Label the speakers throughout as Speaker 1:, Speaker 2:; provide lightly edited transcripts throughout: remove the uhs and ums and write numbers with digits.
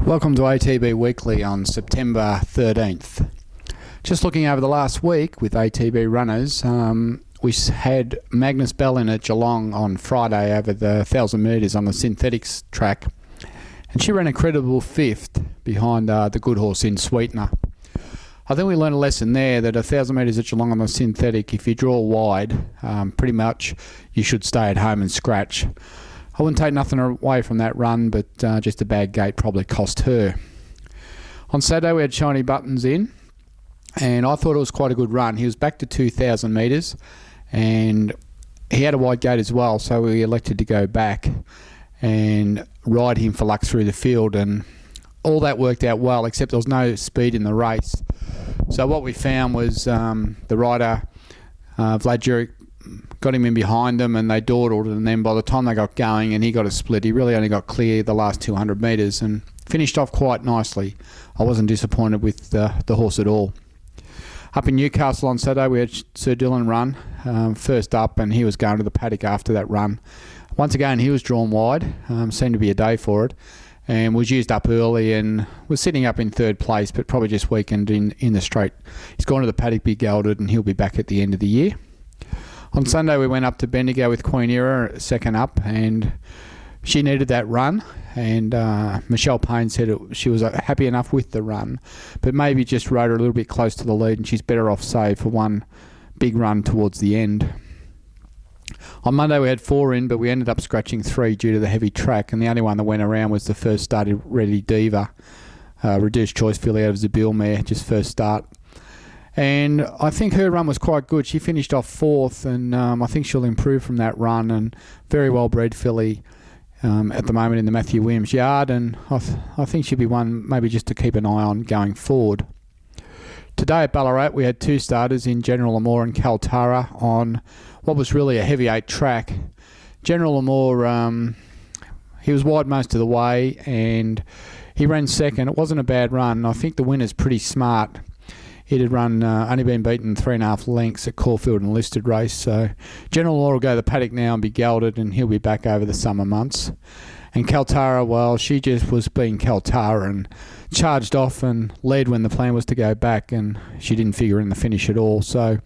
Speaker 1: Welcome to ATB Weekly on September 13th. Just looking over the last week with ATB runners, we had Magnus Bell in at Geelong on Friday over the 1,000 metres on the synthetics track, and she ran a credible fifth behind the good horse in Sweetener. I think we learned a lesson there that 1,000 metres at Geelong on the synthetic, if you draw wide, pretty much you should stay at home and scratch. I wouldn't take nothing away from that run, but just a bad gate probably cost her. On Saturday we had Shiny Buttons in, and I thought it was quite a good run. He was back to 2,000 metres, and he had a wide gate as well, so we elected to go back and ride him for luck through the field, and all that worked out well, except there was no speed in the race. So what we found was the rider, Vlad Jurek, got him in behind them and they dawdled, and then by the time they got going and he got a split, he really only got clear the last 200 metres and finished off quite nicely. I wasn't disappointed with the horse at all. Up in Newcastle on Saturday we had Sir Dylan run first up, and he was going to the paddock after that run. Once again he was drawn wide, seemed to be a day for it, and was used up early and was sitting up in third place, but probably just weakened in the straight. He's gone to the paddock, be gelded, and he'll be back at the end of the year. On Sunday we went up to Bendigo with Queen Era second up, and she needed that run, and Michelle Payne said she was happy enough with the run, but maybe just rode her a little bit close to the lead, and she's better off save for one big run towards the end. On Monday we had 4 in, but we ended up scratching 3 due to the heavy track, and the only one that went around was the first started Ready Diva, reduced choice filly out of Zabille mare, just first start. And I think her run was quite good. She finished off 4th, and I think she'll improve from that run, and very well bred filly at the moment in the Matthew Williams yard, and I think she'll be one maybe just to keep an eye on going forward. Today at Ballarat we had 2 starters in General Amore and Kaltara on what was really a heavy 8 track. General Amore, he was wide most of the way and he ran second. It wasn't a bad run. I think the winner's pretty smart. It had run, only been beaten 3.5 lengths at Caulfield in a listed race. So General Law will go to the paddock now and be gelded, and he'll be back over the summer months. And Kaltara, well, she just was being Kaltara and charged off and led when the plan was to go back, and she didn't figure in the finish at all. So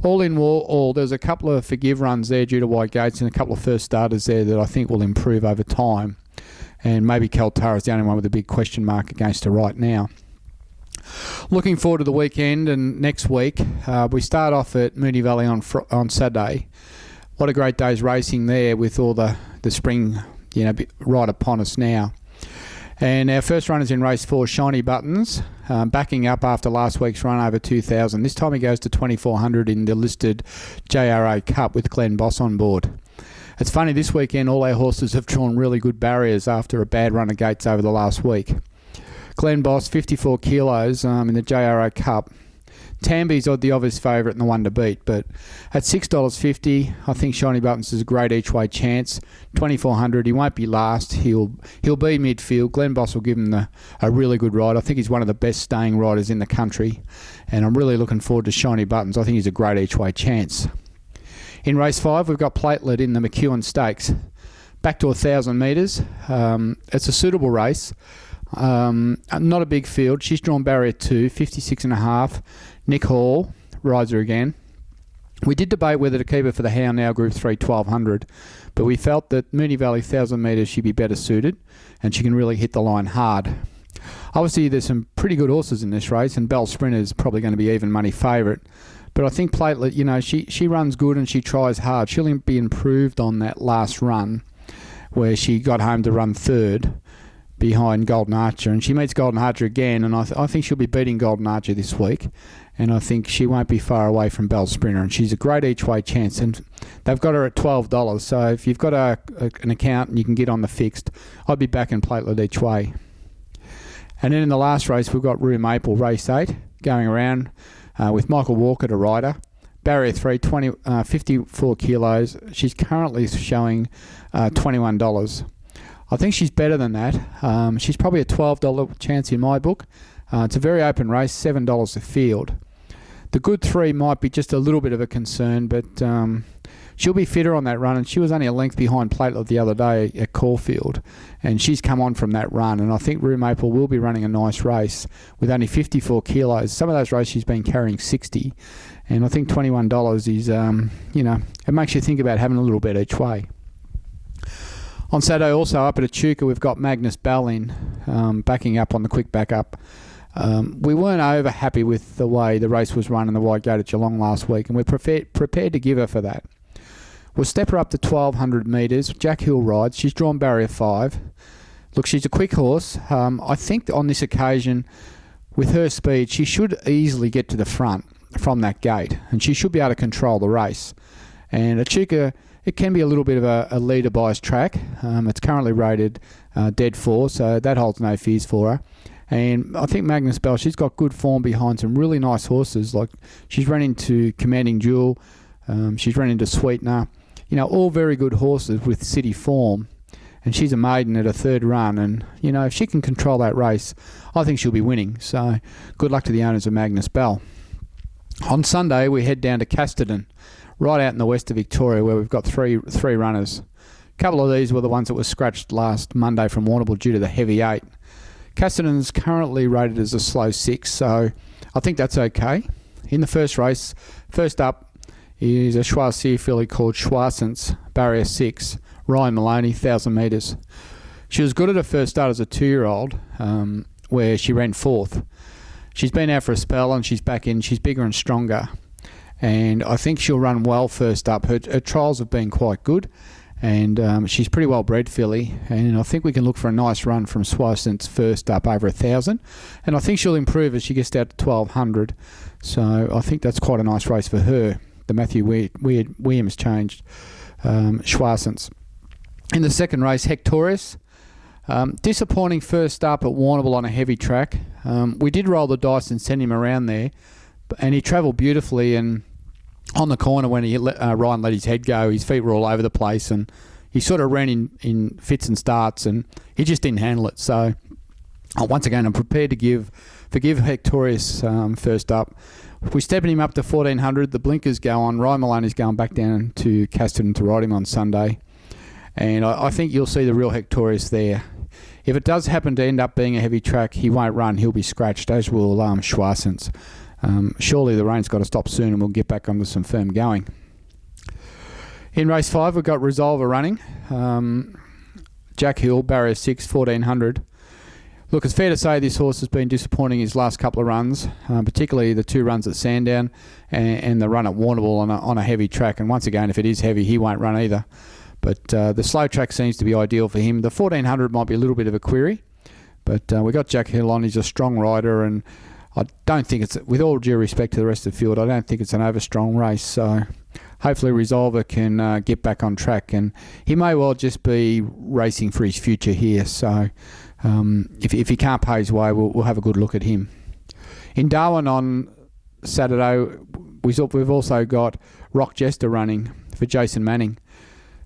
Speaker 1: all in all, there's a couple of forgive runs there due to wide gates and a couple of first starters there that I think will improve over time. And maybe Kaltara is the only one with a big question mark against her right now. Looking forward to the weekend and next week, we start off at Moonee Valley on Saturday. What a great day's racing there with all the spring, right upon us now. And our first runner's in race 4, Shiny Buttons, backing up after last week's run over 2,000. This time he goes to 2,400 in the listed JRA Cup with Glenn Boss on board. It's funny, this weekend all our horses have drawn really good barriers after a bad run of gates over the last week. Glenn Boss, 54 kilos in the JRO Cup. Tamby's the obvious favourite and the one to beat, but at $6.50, I think Shiny Buttons is a great each way chance. 2,400, he won't be last. He'll be midfield. Glenn Boss will give him a really good ride. I think he's one of the best staying riders in the country, and I'm really looking forward to Shiny Buttons. I think he's a great each way chance. In race 5, we've got Platelet in the McEwen Stakes. Back to 1,000 metres. It's a suitable race. Not a big field. She's drawn barrier 2, 56.5. Nick Hall rides her again. We did debate whether to keep her for the Hound Now Group 3 1,200, but we felt that Moonee Valley 1,000 metres she'd be better suited, and she can really hit the line hard. Obviously there's some pretty good horses in this race, and Bell Sprinter's probably going to be even money favourite, but I think Platelet, she runs good and she tries hard. She'll be improved on that last run where she got home to run 3rd behind Golden Archer, and she meets Golden Archer again, and I think she'll be beating Golden Archer this week, and I think she won't be far away from Bell Sprinter, and she's a great each way chance, and they've got her at $12, so if you've got an account and you can get on the fixed, I'd be backing Platelet each way. And then in the last race we've got Rue Maple, race 8, going around with Michael Walker to rider. Barrier 3, 54 kilos. She's currently showing $21. I think she's better than that. She's probably a $12 chance in my book. It's a very open race, $7 a field. The good 3 might be just a little bit of a concern, but she'll be fitter on that run, and she was only a length behind Platelet the other day at Caulfield, and she's come on from that run, and I think Rue Maple will be running a nice race with only 54 kilos. Some of those races she's been carrying 60, and I think $21 is, it makes you think about having a little bet each way. On Saturday also up at Echuca, we've got Magnus Bell in, backing up on the quick backup. We weren't over happy with the way the race was run in the White Gate at Geelong last week, and we're prepared to give her for that. We'll step her up to 1,200 metres. Jack Hill rides. She's drawn barrier 5. Look, she's a quick horse. I think on this occasion, with her speed, she should easily get to the front from that gate, and she should be able to control the race. And Echuca, it can be a little bit of a leader bias track. It's currently rated dead 4, so that holds no fears for her. And I think Magnus Bell, she's got good form behind some really nice horses. Like, she's run into Commanding Jewel, she's run into Sweetener, all very good horses with city form. And she's a maiden at a third run, and if she can control that race, I think she'll be winning. So good luck to the owners of Magnus Bell. On Sunday, we head down to Casterton, right out in the west of Victoria, where we've got three runners. A couple of these were the ones that were scratched last Monday from Warrnambool due to the heavy 8. Casterton's currently rated as a slow 6, so I think that's okay. In the first race, first up is a Choisir filly called Schwarzens, barrier 6, Ryan Maloney, 1,000 metres. She was good at her first start as a 2-year-old, where she ran 4th. She's been out for a spell and she's back in. She's bigger and stronger, and I think she'll run well first up. Her trials have been quite good, and she's pretty well bred filly, and I think we can look for a nice run from Schwarzens first up over 1,000, and I think she'll improve as she gets down to 1,200. So I think that's quite a nice race for her. The Matthew Williams changed Schwarzens. In the second race, Hectorius. Disappointing first up at Warrnambool on a heavy track. We did roll the dice and send him around there, and he travelled beautifully, and on the corner when Ryan let his head go, his feet were all over the place, and he sort of ran in fits and starts, and he just didn't handle it. So once again, I'm prepared to forgive Hectorius first up. If we're stepping him up to 1,400, the blinkers go on. Ryan Maloney's going back down to Casterton to ride him on Sunday, and I think you'll see the real Hectorius there. If it does happen to end up being a heavy track, he won't run. He'll be scratched, as will Schwarzens. Surely the rain's got to stop soon, and we'll get back onto some firm going. In race 5, we've got Resolver running. Jack Hill, barrier 6, 1,400. Look, it's fair to say this horse has been disappointing his last couple of runs, particularly the 2 runs at Sandown and the run at Warrnambool on a heavy track. And once again, if it is heavy, he won't run either. But the slow track seems to be ideal for him. The 1,400 might be a little bit of a query, but we got Jack Hill on. He's a strong rider, and I don't think it's, with all due respect to the rest of the field, I don't think it's an over-strong race. So hopefully Resolver can get back on track, and he may well just be racing for his future here. So if he can't pay his way, we'll have a good look at him. In Darwin on Saturday, we've also got Rock Jester running for Jason Manning.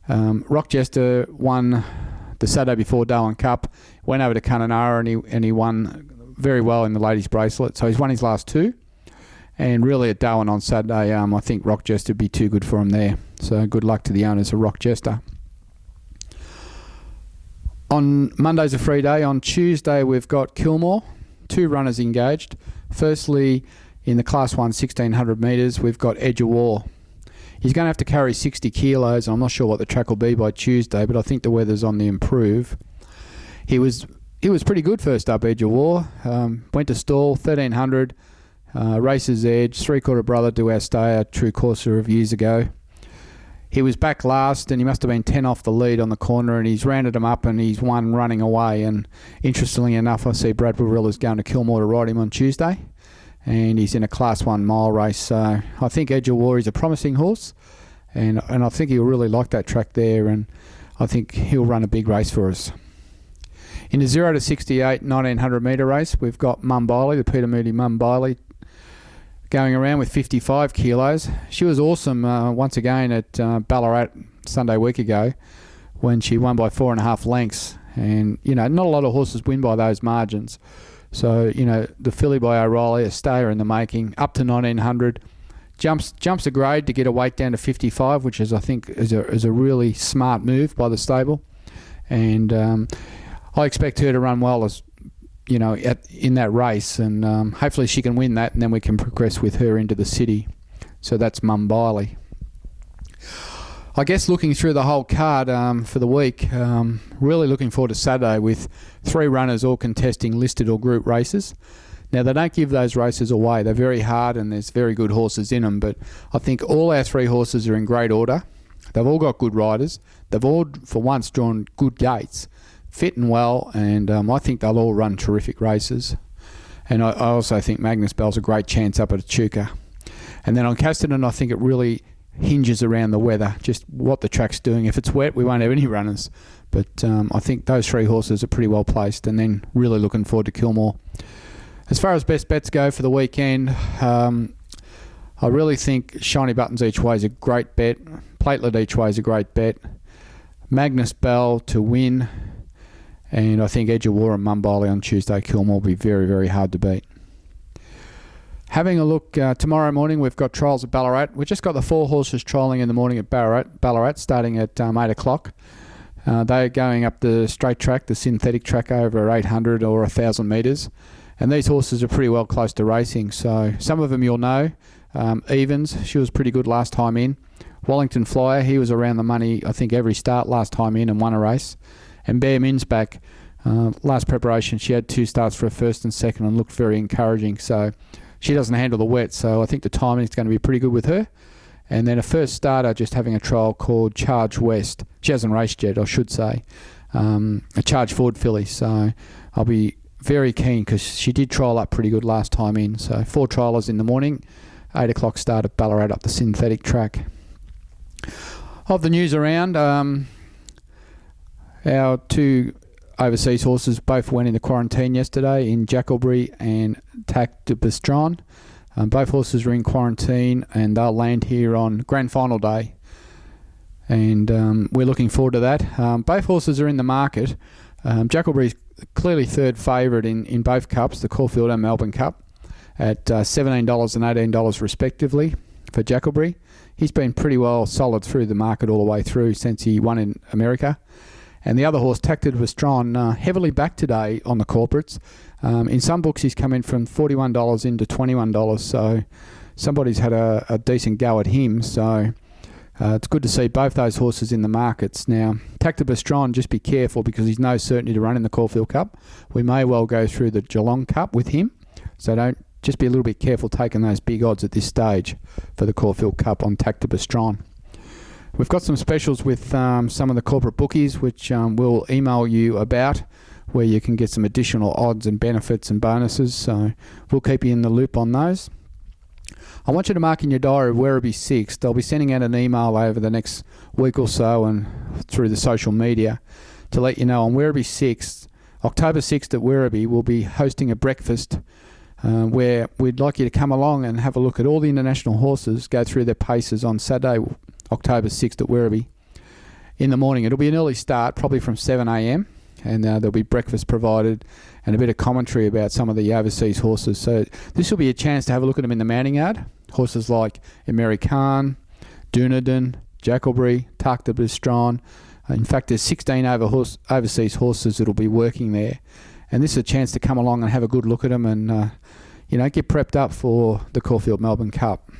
Speaker 1: Rock Jester won the Saturday before Darwin Cup, went over to Kununurra, and he won very well in the ladies' bracelet. So he's won his last 2. And really at Darwin on Saturday, I think Rock Jester would be too good for him there. So good luck to the owners of Rock Jester. On Monday's a free day. On Tuesday, we've got Kilmore. 2 runners engaged. Firstly, in the Class 1 1,600 metres, we've got Edge of War. He's going to have to carry 60 kilos. I'm not sure what the track will be by Tuesday, but I think the weather's on the improve. He was pretty good first up, Edge of War. Went to stall, 1,300. Races Edge, 3/4 brother to Astea, true courser of years ago. He was back last, and he must have been 10 off the lead on the corner, and he's rounded him up, and he's won running away. And interestingly enough, I see Brad Barilla's going to Kilmore to ride him on Tuesday, and he's in a Class 1 mile race. So I think Edge of War is a promising horse, and I think he'll really like that track there, and I think he'll run a big race for us. In the 0 to 68 1,900 metre race, we've got Mum Biley, the Peter Moody Mum Biley, going around with 55 kilos. She was awesome once again at Ballarat Sunday week ago when she won by 4.5 lengths. And, not a lot of horses win by those margins. So, the filly by O'Reilly, a stayer in the making, up to 1,900. jumps a grade to get a weight down to 55, which is, I think, is a really smart move by the stable. And I expect her to run well as in that race, and hopefully she can win that, and then we can progress with her into the city. So that's Mumbai. I guess looking through the whole card for the week, really looking forward to Saturday with 3 runners all contesting listed or group races. Now, they don't give those races away. They're very hard and there's very good horses in them, but I think all our 3 horses are in great order. They've all got good riders. They've all, for once, drawn good gates, fit and well, and I think they'll all run terrific races. And I also think Magnus Bell's a great chance up at Echuca. And then on Casterton, I think it really hinges around the weather, just what the track's doing. If it's wet, we won't have any runners. But I think those 3 horses are pretty well placed, and then really looking forward to Kilmore. As far as best bets go for the weekend, I really think Shiny Buttons each way is a great bet. Platelet each way is a great bet. Magnus Bell to win. And I think Edge of War and Mumbai on Tuesday, Kilmore will be very, very hard to beat. Having a look tomorrow morning, we've got trials at Ballarat. We've just got the 4 horses trialling in the morning at Ballarat starting at 8 o'clock. They're going up the straight track, the synthetic track over 800 or 1,000 metres. And these horses are pretty well close to racing. So some of them you'll know. Evans, she was pretty good last time in. Wellington Flyer, he was around the money, I think, every start last time in and won a race. And Bear Min's back. Last preparation, she had 2 starts for a first and second and looked very encouraging. So she doesn't handle the wet, so I think the timing is going to be pretty good with her. And then a first starter just having a trial called Charge West. She hasn't raced yet, I should say. A Charge Forward filly. So I'll be very keen because she did trial up pretty good last time in. So 4 trialers in the morning, 8 o'clock start at Ballarat up the synthetic track. Of the news around, our 2 overseas horses both went into quarantine yesterday in Jackalbury and Tac de Bistron. Both horses are in quarantine and they'll land here on grand final day. And we're looking forward to that. Both horses are in the market. Jackalbury's clearly third favourite in both cups, the Caulfield and Melbourne Cup, at $17 and $18 respectively for Jackalbury. He's been pretty well solid through the market all the way through since he won in America. And the other horse, Tacted Westron, heavily backed today on the corporates. In some books, he's come in from $41 into $21, so somebody's had a decent go at him. So it's good to see both those horses in the markets. Now, Tacted Westron, just be careful because he's no certainty to run in the Caulfield Cup. We may well go through the Geelong Cup with him, so just be a little bit careful taking those big odds at this stage for the Caulfield Cup on Tacted Westron. We've got some specials with some of the corporate bookies, which we'll email you about, where you can get some additional odds and benefits and bonuses. So we'll keep you in the loop on those. I want you to mark in your diary Werribee 6th. They'll be sending out an email over the next week or so and through the social media to let you know on Werribee 6th, October 6th at Werribee, we'll be hosting a breakfast where we'd like you to come along and have a look at all the international horses, go through their paces on Saturday, October 6th at Werribee. In the morning, it'll be an early start, probably from 7 a.m, and there'll be breakfast provided and a bit of commentary about some of the overseas horses. So this will be a chance to have a look at them in the mounting yard. Horses like American, Dunedin, Jackalbury, Tac de Bistron. In fact, there's 16 overseas horses that will be working there. And this is a chance to come along and have a good look at them and get prepped up for the Caulfield Melbourne Cup.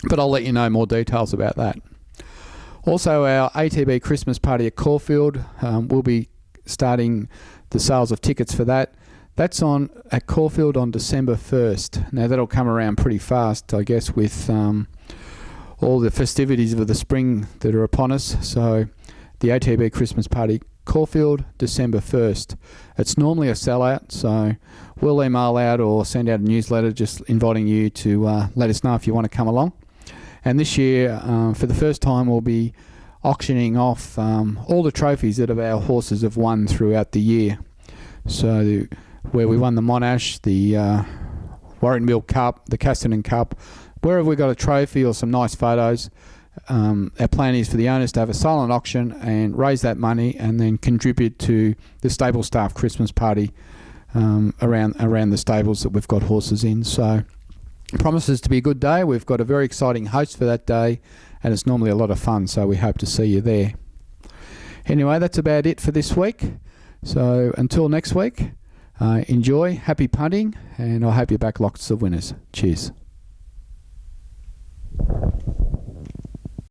Speaker 1: But I'll let you know more details about that. Also, our ATB Christmas party at Caulfield, we'll be starting the sales of tickets for that. That's on at Caulfield on December 1st. Now, that'll come around pretty fast, I guess, with all the festivities of the spring that are upon us. So, the ATB Christmas party, Caulfield, December 1st. It's normally a sellout, so we'll email out or send out a newsletter just inviting you to let us know if you want to come along. And this year, for the first time, we'll be auctioning off all the trophies that our horses have won throughout the year. So where we won the Monash, the Warragul Cup, the Casterton Cup, wherever we got a trophy or some nice photos, our plan is for the owners to have a silent auction and raise that money and then contribute to the stable staff Christmas party around the stables that we've got horses in. So Promises to be a good day. We've got a very exciting host for that day, and it's normally a lot of fun, so we hope to see you there. Anyway, that's about it for this week. So until next week, enjoy, happy punting, and I hope you back lots of winners. Cheers.